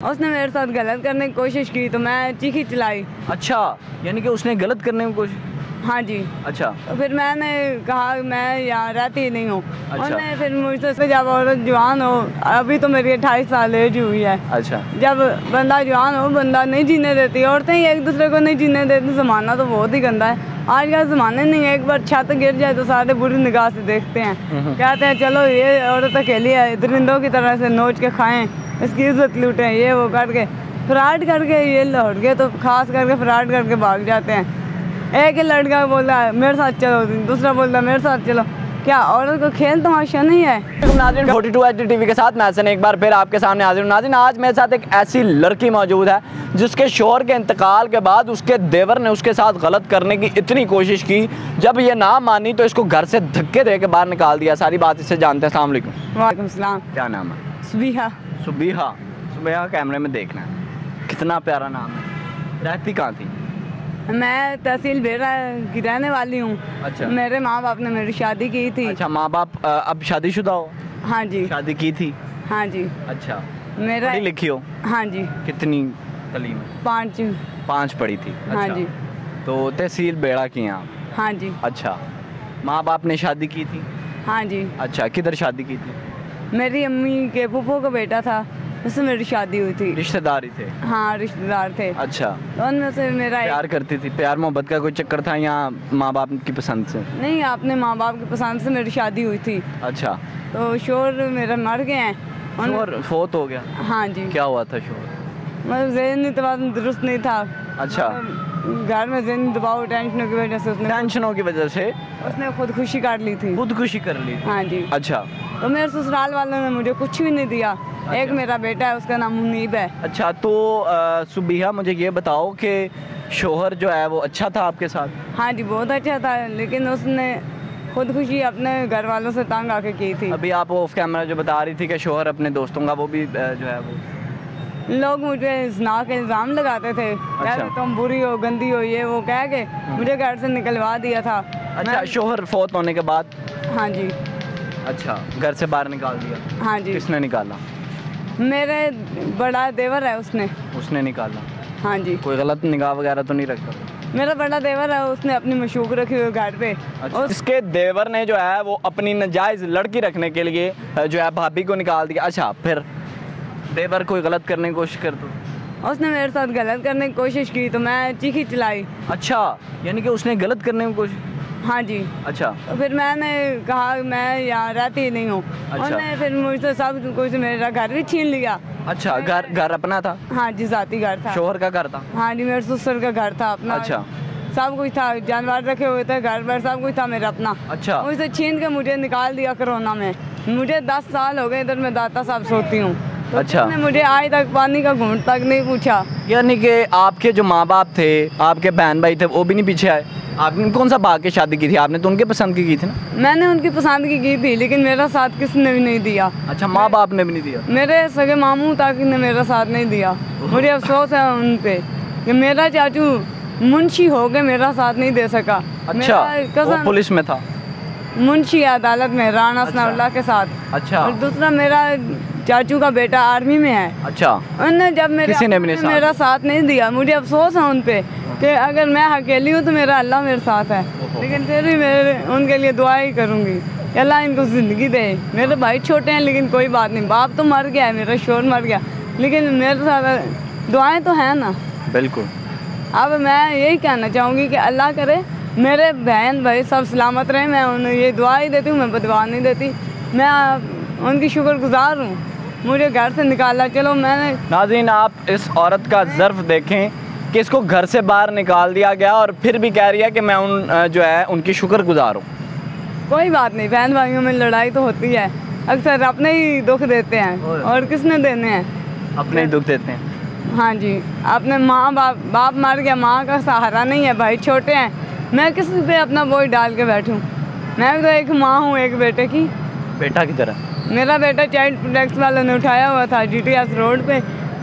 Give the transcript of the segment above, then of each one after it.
उसने मेरे साथ गलत करने की कोशिश की तो मैं चीखी चिल्लाई। अच्छा, यानी कि उसने गलत करने की कोशिश। हाँ जी। अच्छा। तो फिर मैंने कहा मैं यहाँ रहती ही नहीं हूँ। अच्छा। उन्होंने फिर मुझसे जब औरत जवान हो, अभी तो मेरी 28 साल एज हुई है। अच्छा। जब बंदा जवान हो, बंदा नहीं जीने देती, औरतें ही एक दूसरे को नहीं जीने देती। ज़माना तो बहुत ही गंदा है आज का ज़माने। नहीं है, एक बार छत गिर जाए तो सारे बुरी निगाह से देखते हैं, कहते हैं चलो ये औरत अकेली है, दरिंदों की तरह से नोच के खाएं, इसकी इज्जत लूटें, ये वो करके फ्रॉड करके ये लौट के तो खास करके फ्रॉड करके भाग जाते हैं। एक ही लड़का बोलता है मेरे साथ चलो, दूसरा बोलता है मेरे साथ चलो। क्या औरत को खेल तमाशा नहीं है? नाज़रीन 42 HD TV के साथ मैं हसन एक बार फिर आपके सामने हाजिर हूं। नाज़रीन आज मेरे साथ एक ऐसी लड़की मौजूद है जिसके शौहर के इंतकाल के बाद उसके देवर ने उसके साथ गलत करने की इतनी कोशिश की, जब ये ना मानी तो इसको घर से धक्के दे के बाहर निकाल दिया। सारी बात इससे जानते हैं। अस्सलाम वालेकुम। वालेकुम सलाम। क्या नाम है? सुबीहा। सुबीहा। सुबीहा कैमरे में देखना है, कितना प्यारा नाम है। रहती कहाँ थी? मैं तहसील बेरा की रहने वाली हूँ। अच्छा। मेरे माँ बाप ने मेरी शादी की थी। अच्छा, माँ बाप अब शादीशुदा हो? हाँ जी। शादी की थी? हाँ जी। अच्छा। मेरा पढ़ी लिखी हो? हाँ जी। कितनी तालीम? 5 पढ़ी थी। हाँ अच्छा। जी। तो तहसील बेड़ा की हैं आप? हाँ जी। अच्छा। माँ बाप ने शादी की थी? हाँ जी। अच्छा, किधर शादी की थी? मेरी अम्मी के फूफो का बेटा था, उससे मेरी शादी हुई थी। रिश्तेदार ही थे? हाँ रिश्तेदार थे। अच्छा। तो उनमें से मेरा प्यार करती थी? प्यार मोहब्बत का कोई चक्कर था या माँ बाप की पसंद से? नहीं, अपने माँ बाप की पसंद से मेरी शादी हुई थी। अच्छा। तो शोर मेरे मर गए हैं। शोहर फोत हो गया? हाँ जी। क्या हुआ था शोहर? मतलब ज़हनी तवाज़ुन दुरुस्त नहीं था। अच्छा। घर में ज़हनी दबाव टेंशनों की वजह से टेंशनों की वजह से उसने खुदकुशी कर ली थी। खुदकुशी कर ली थी? हाँ जी। अच्छा। तो मेरे ससुराल वालों ने मुझे कुछ भी नहीं दिया। अच्छा। एक मेरा बेटा है, उसका नाम मुनीब है। अच्छा। तो सुबीहा मुझे ये बताओ कि शोहर जो है वो अच्छा था आपके साथ? हाँ जी, बहुत अच्छा था, लेकिन उसने खुदकुशी अपने घर वालों से तंग आके की थी। अभी आप ऑफ कैमरा जो बता रही थी कि शोहर अपने दोस्तों का वो भी जो है वो लोग मुझे जना के इल्ज़ाम लगाते थे। कहते तुम बुरी हो, गंदी हो, ये वो कह के मुझे घर से निकलवा दिया था। अच्छा। शोहर फौत होने के बाद? हाँ जी। अच्छा, घर से बाहर निकाल दिया? हाँ जी। किसने निकाला? मेरे बड़ा देवर है, उसने निकाला? हाँ जी। कोई गलत निगाह वगैरह तो नहीं रखता? मेरा बड़ा देवर है, उसने अपनी मशूक रखी हुई घर पे। अच्छा। इसके देवर ने जो है वो अपनी नाजायज़ लड़की रखने के लिए जो है भाभी को निकाल दिया। अच्छा, फिर देवर कोई गलत करने की कोशिश कर दो? उसने मेरे साथ गलत करने की कोशिश की तो मैं चीखी चिल्लाई। अच्छा, यानी कि उसने गलत करने की कोशिश? हाँ जी। अच्छा। तो फिर मैंने कहा मैं यहाँ रहती ही नहीं हूँ। अच्छा। उन्होंने फिर मुझसे सब कुछ, मेरा घर भी छीन लिया। अच्छा। घर अपना था? हाँ जी, जाती घर था। शोहर का घर था? हाँ जी, मेरे ससुर का घर था अपना। अच्छा। सब कुछ था, जानवर रखे हुए थे घर पर, सब कुछ था मेरा अपना। अच्छा। मुझसे छीन के मुझे निकाल दिया कोरोना में। मुझे 10 साल हो गए इधर मैं दाता साहब सोती हूँ। तो अच्छा। मुझे आज तक पानी का घूंट तक नहीं पूछा। यानी कि आपके जो माँ बाप थे, आपके बहन भाई थे, वो भी नहीं पीछे आए? आपने कौन सा भाग के शादी की थी? आपने तो उनके पसंद की थी ना? मैंने उनकी पसंद की थी, लेकिन मेरा साथ किसने भी नहीं दिया। अच्छा, माँ बाप ने भी नहीं दिया? मेरे सगे मामू तक ने मेरा साथ नहीं दिया। मुझे अफसोस है उन पे कि मेरा चाचू मुंशी हो के मेरा साथ नहीं दे सका। अच्छा। वो पुलिस में था? मुंशी अदालत में राणा सनाउल्लाह के साथ। अच्छा। और दूसरा मेरा चाचू का बेटा आर्मी में है। अच्छा। उन्होंने जब मेरा साथ नहीं दिया, मुझे अफसोस है उन पे कि अगर मैं अकेली हूँ तो मेरा अल्लाह मेरे साथ है, लेकिन फिर भी मैं उनके लिए दुआ ही करूँगी कि अल्लाह इनको ज़िंदगी दे। मेरे भाई छोटे हैं लेकिन कोई बात नहीं, बाप तो मर गया है, मेरा शोहर मर गया, लेकिन मेरे साथ दुआएं तो हैं ना। बिल्कुल। अब मैं यही कहना चाहूँगी कि अल्लाह करे मेरे बहन भाई सब सलामत रहे। मैं उन्हें ये दुआ ही देती हूँ, मैं बदवा नहीं देती। मैं उनकी शुक्रगुजार हूँ, मुझे घर से निकाला। चलो मैंने नाज़रीन आप इस औरत का ज़र्फ़ देखें कि इसको घर से बाहर निकाल दिया गया और फिर भी कह रही है कि मैं जो है उनकी शुक्रगुजार हूँ। कोई बात नहीं, बहन भाइयों में लड़ाई तो होती है, अक्सर अपने ही दुख देते हैं और किसने देने हैं? अपने ही दुख देते हैं। हाँ जी, अपने माँ बाप मर गया, माँ का सहारा नहीं है, भाई छोटे हैं, मैं किस पे अपना बोझ डाल के बैठूँ? मैं भी तो एक माँ हूँ एक बेटे की। बेटा की तरह? मेरा बेटा चाइल्ड प्रोटेक्शन वालों ने उठाया हुआ था GTS रोड पे।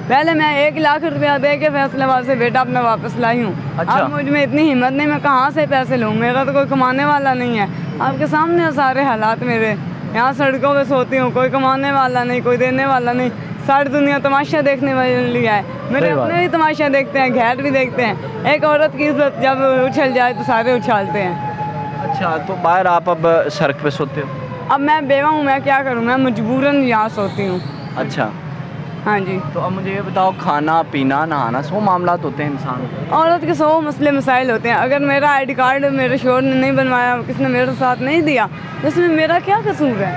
पहले मैं 1 लाख रुपया दे के फैसलाबाद से बेटा अपना वापस लाई हूँ। अच्छा। अब मुझ में इतनी हिम्मत नहीं, मैं कहाँ से पैसे लूँ? मेरा तो कोई कमाने वाला नहीं है। आपके सामने सारे हालात मेरे, यहाँ सड़कों पे सोती हूँ, कोई कमाने वाला नहीं, कोई देने वाला नहीं, सारी दुनिया तमाशा देखने वाली है। मेरे सही बात। अपने भी तमाशा देखते हैं, घर भी देखते हैं। एक औरत की इज्जत जब उछल जाए तो सारे उछालते हैं। अच्छा, तो बाहर आप अब सड़क पे सोते हो? अब मैं बेवा हूँ, मैं क्या करूँ, मैं मजबूरन यहाँ सोती हूँ। अच्छा, हाँ जी। तो अब मुझे ये बताओ, खाना पीना नहाना 100 मामलात होते हैं इंसान के। औरत के 100 मसले मसाइल होते हैं। अगर मेरा आईडी कार्ड मेरे शोहर ने नहीं बनवाया, किसने मेरे साथ नहीं दिया, तो इसमें मेरा क्या कसूर है?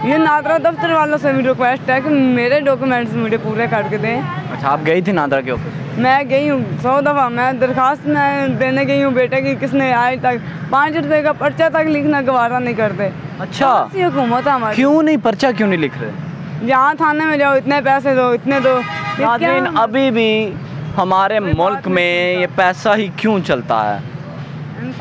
ये नादरा दफ्तर वालों से भी रिक्वेस्ट है कि मेरे डॉक्यूमेंट्स मुझे पूरे करके दें। अच्छा, आप गई थी नादरा के ऑफिस? मैं गई हूँ 100 दफ़ा, मैं दरखास्त में देने गई हूँ बेटे की, किसने आज तक 5 रुपए का पर्चा तक लिखना गवारा नहीं करते। अच्छा, ऐसी हुकूमत है हमारी। क्यों नहीं, पर्चा क्यों नहीं लिख रहे? जहाँ थाने में जाओ इतने पैसे दो, इतने दो। ये क्या- लेकिन अभी भी हमारे मुल्क में ये पैसा ही क्यों चलता है?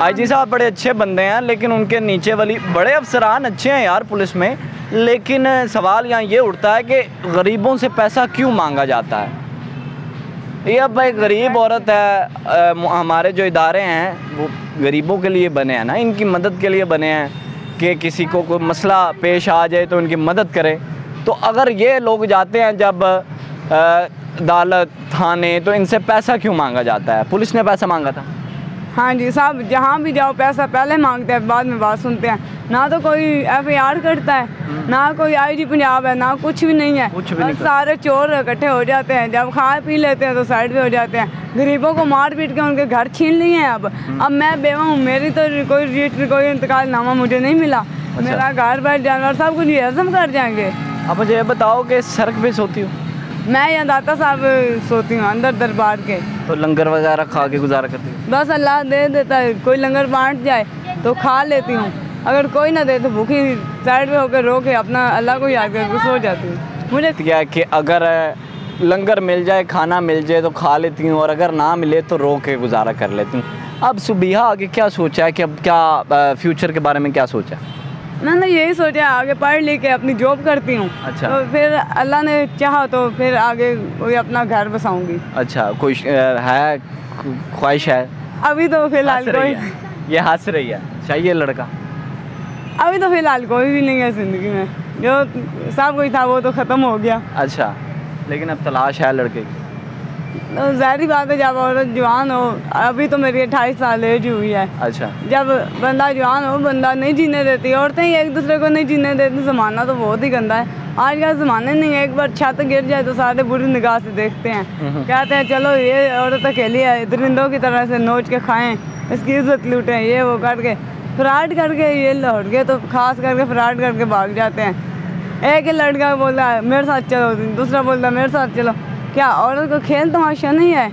आईजी साहब बड़े अच्छे बंदे हैं, लेकिन उनके नीचे वाली बड़े अफसरान अच्छे हैं यार पुलिस में, लेकिन सवाल यहाँ ये उठता है कि गरीबों से पैसा क्यों मांगा जाता है? ये अब एक गरीब औरत है, हमारे जो इदारे हैं वो गरीबों के लिए बने हैं ना, इनकी मदद के लिए बने हैं कि किसी को कोई मसला पेश आ जाए तो उनकी मदद करें। तो अगर ये लोग जाते हैं जब अदालत थाने, तो इनसे पैसा क्यों मांगा जाता है? पुलिस ने पैसा मांगा था? हाँ जी साहब, जहाँ भी जाओ पैसा पहले मांगते हैं, बाद में बात सुनते हैं। ना तो कोई FIR करता है, ना कोई IG पंजाब है, ना कुछ भी नहीं है। कुछ भी नहीं बस सारे चोर इकट्ठे हो जाते हैं, जब खा पी लेते हैं तो साइड पे हो जाते हैं। गरीबों को मार पीट के उनके घर छीन लिए हैं। अब मैं बेवा हूँ, मेरी तो कोई इंतकाल नामा मुझे नहीं मिला। मेरा घर बैठ जानवर सब कुछ हजम कर जाएंगे। अब मुझे ये बताओ कि सड़क पे सोती हो? मैं यहाँ दाता साहब सोती हूँ अंदर दरबार के। तो लंगर वगैरह खा के गुजारा करती हो? बस अल्लाह दे देता है, कोई लंगर बांट जाए तो खा लेती हूँ, अगर कोई ना दे तो भूखी साइड पे होकर रो के अपना अल्लाह को याद करके सो जाती हूँ। मुझे क्या है कि अगर लंगर मिल जाए, खाना मिल जाए तो खा लेती हूँ, और अगर ना मिले तो रो के गुजारा कर लेती हूँ। अब सुबह आगे क्या सोचा है कि अब क्या फ्यूचर के बारे में क्या सोचा है? मैंने यही सोचा आगे पढ़ लिख के अपनी जॉब करती हूँ। अच्छा। तो फिर अल्लाह ने चाहा तो फिर आगे कोई अपना घर बसाऊंगी। अच्छा, कोई है ख्वाहिश है? अभी तो फिलहाल हंस रही कोई, है, ये हंस रही है, चाहिए लड़का? अभी तो फिलहाल कोई भी नहीं है ज़िंदगी में, जो सब कुछ था वो तो ख़त्म हो गया। अच्छा, लेकिन अब तलाश है लड़के की? तो ज़ाहिर बात है, जब औरत जवान हो, अभी तो मेरी 28 साल एज हुई है। अच्छा, जब बंदा जवान हो, बंदा नहीं जीने देती, औरतें ही एक दूसरे को नहीं जीने देती। ज़माना तो बहुत ही गंदा है आज का ज़माने। नहीं, एक बार छत गिर जाए तो सारे बुरी निगाह से देखते हैं, कहते हैं चलो ये औरत अकेली है, दरिंदों की तरह से नोच के खाएं, इसकी इज्जत लूटें, ये वो करके फ्रॉड करके ये लौट गए, तो खास करके फ्रॉड करके भाग जाते हैं। एक ही लड़का बोलता है मेरे साथ चलो, दूसरा बोलता है मेरे साथ चलो। क्या औरत को खेल तमाशा नहीं है?